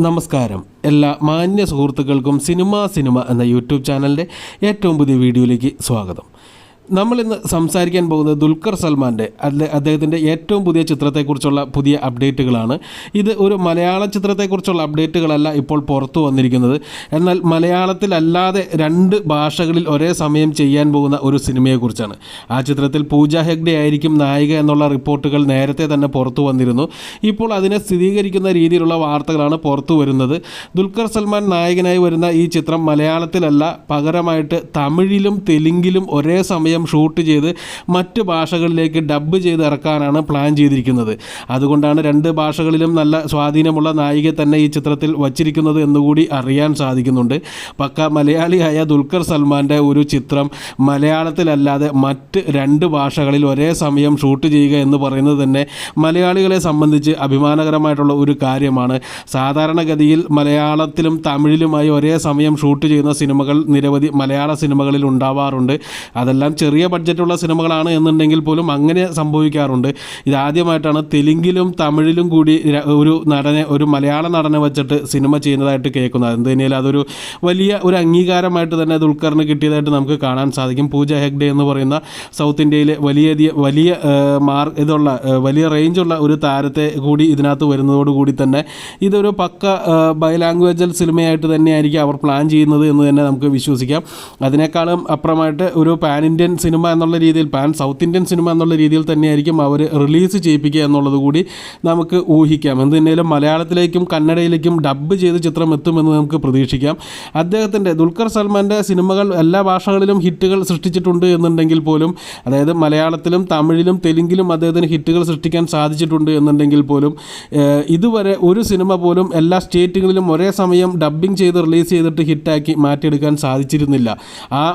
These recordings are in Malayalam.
നമസ്കാരം. എല്ലാ മാന്യ സുഹൃത്തുക്കൾക്കും സിനിമ എന്ന യൂട്യൂബ് ചാനലിൻ്റെ ഏറ്റവും പുതിയ വീഡിയോയിലേക്ക് സ്വാഗതം. നമ്മളിന്ന് സംസാരിക്കാൻ പോകുന്നത് ദുൽഖർ സൽമാൻ്റെ അദ്ദേഹത്തിൻ്റെ ഏറ്റവും പുതിയ ചിത്രത്തെക്കുറിച്ചുള്ള പുതിയ അപ്ഡേറ്റുകളാണ്. ഇത് ഒരു മലയാള ചിത്രത്തെക്കുറിച്ചുള്ള അപ്ഡേറ്റുകളല്ല ഇപ്പോൾ പുറത്തു വന്നിരിക്കുന്നത്. എന്നാൽ മലയാളത്തിലല്ലാതെ 2 ഭാഷകളിൽ ഒരേ സമയം ചെയ്യാൻ പോകുന്ന ഒരു സിനിമയെക്കുറിച്ചാണ്. ആ ചിത്രത്തിൽ പൂജ ഹെഗ്ഡെ ആയിരിക്കും നായിക എന്നുള്ള റിപ്പോർട്ടുകൾ നേരത്തെ തന്നെ പുറത്തു വന്നിരുന്നു. ഇപ്പോൾ അതിനെ സ്ഥിരീകരിക്കുന്ന രീതിയിലുള്ള വാർത്തകളാണ് പുറത്തു വരുന്നത്. ദുൽഖർ സൽമാൻ നായകനായി വരുന്ന ഈ ചിത്രം മലയാളത്തിലല്ല, പകരമായിട്ട് തമിഴിലും തെലുങ്കിലും ഒരേ സമയം ഷൂട്ട് ചെയ്ത് മറ്റ് ഭാഷകളിലേക്ക് ഡബ്ബ് ചെയ്ത് ഇറക്കാനാണ് പ്ലാൻ ചെയ്തിരിക്കുന്നത്. അതുകൊണ്ടാണ് 2 ഭാഷകളിലും നല്ല സ്വാധീനമുള്ള നായികയെ തന്നെ ഈ ചിത്രത്തിൽ വച്ചിരിക്കുന്നത് എന്നുകൂടി അറിയാൻ സാധിക്കുന്നുണ്ട്. പക്ക മലയാളിയായ ദുൽഖർ സൽമാൻ്റെ ഒരു ചിത്രം മലയാളത്തിലല്ലാതെ മറ്റ് 2 ഭാഷകളിൽ ഒരേ സമയം ഷൂട്ട് ചെയ്യുക എന്ന് പറയുന്നത് തന്നെ മലയാളികളെ സംബന്ധിച്ച് അഭിമാനകരമായിട്ടുള്ള ഒരു കാര്യമാണ്. സാധാരണഗതിയിൽ മലയാളത്തിലും തമിഴിലുമായി ഒരേ സമയം ഷൂട്ട് ചെയ്യുന്ന സിനിമകൾ നിരവധി മലയാള സിനിമകളിൽ ഉണ്ടാവാറുണ്ട്. അതെല്ലാം ചെറിയ ബഡ്ജറ്റുള്ള സിനിമകളാണ് എന്നുണ്ടെങ്കിൽ പോലും അങ്ങനെ സംഭവിക്കാറുണ്ട്. ഇതാദ്യമായിട്ടാണ് തെലുങ്കിലും തമിഴിലും കൂടി ഒരു മലയാള നടനെ വെച്ചിട്ട് സിനിമ ചെയ്യുന്നതായിട്ട് കേൾക്കുന്നത്. എന്ത് തന്നെയാലും അതൊരു വലിയ ഒരു അംഗീകാരമായിട്ട് തന്നെ ദുൽഖറിന് കിട്ടിയതായിട്ട് നമുക്ക് കാണാൻ സാധിക്കും. പൂജ ഹെഗ്ഡെ എന്ന് പറയുന്ന സൗത്ത് ഇന്ത്യയിലെ വലിയ റേഞ്ചുള്ള ഒരു താരത്തെ കൂടി ഇതിനകത്ത് വരുന്നതോടുകൂടി തന്നെ ഇതൊരു പക്ക ബൈലാംഗ്വേജൽ സിനിമയായിട്ട് തന്നെയായിരിക്കും അവർ പ്ലാൻ ചെയ്യുന്നത് എന്ന് തന്നെ നമുക്ക് വിശ്വസിക്കാം. അതിനേക്കാളും അപ്പുറമായിട്ട് ഒരു പാൻ ഇന്ത്യൻ സിനിമ എന്നുള്ള രീതിയിൽ, പാൻ സൗത്ത് ഇന്ത്യൻ സിനിമ എന്നുള്ള രീതിയിൽ തന്നെയായിരിക്കും അവർ റിലീസ് ചെയ്യിപ്പിക്കുക എന്നുള്ളത് കൂടി നമുക്ക് ഊഹിക്കാം. എന്ത് തന്നെയാലും മലയാളത്തിലേക്കും കന്നഡയിലേക്കും ഡബ്ബ് ചെയ്ത് ചിത്രം എത്തുമെന്ന് നമുക്ക് പ്രതീക്ഷിക്കാം. അദ്ദേഹത്തിൻ്റെ ദുൽഖർ സൽമാൻ്റെ സിനിമകൾ എല്ലാ ഭാഷകളിലും ഹിറ്റുകൾ സൃഷ്ടിച്ചിട്ടുണ്ട് എന്നുണ്ടെങ്കിൽ പോലും, അതായത് മലയാളത്തിലും തമിഴിലും തെലുങ്കിലും അദ്ദേഹത്തിന് ഹിറ്റുകൾ സൃഷ്ടിക്കാൻ സാധിച്ചിട്ടുണ്ട് എന്നുണ്ടെങ്കിൽ പോലും ഇതുവരെ ഒരു സിനിമ പോലും എല്ലാ സ്റ്റേറ്റുകളിലും ഒരേ സമയം ഡബ്ബിംഗ് ചെയ്ത് റിലീസ് ചെയ്തിട്ട് ഹിറ്റാക്കി മാറ്റിയെടുക്കാൻ സാധിച്ചിരുന്നില്ല. ആ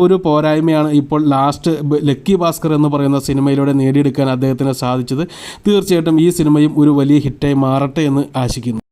ഒരു പോരായ്മയാണ് ഇപ്പോൾ ലാസ്റ്റ് ലക്കി ഭാസ്കർ എന്ന് പറയുന്ന സിനിമയിലൂടെ നേടിയെടുക്കാൻ അദ്ദേഹത്തിന് സാധിച്ചത്. തീർച്ചയായിട്ടും ഈ സിനിമയും ഒരു വലിയ ഹിറ്റായി മാറട്ടെ എന്ന് ആശിക്കുന്നു.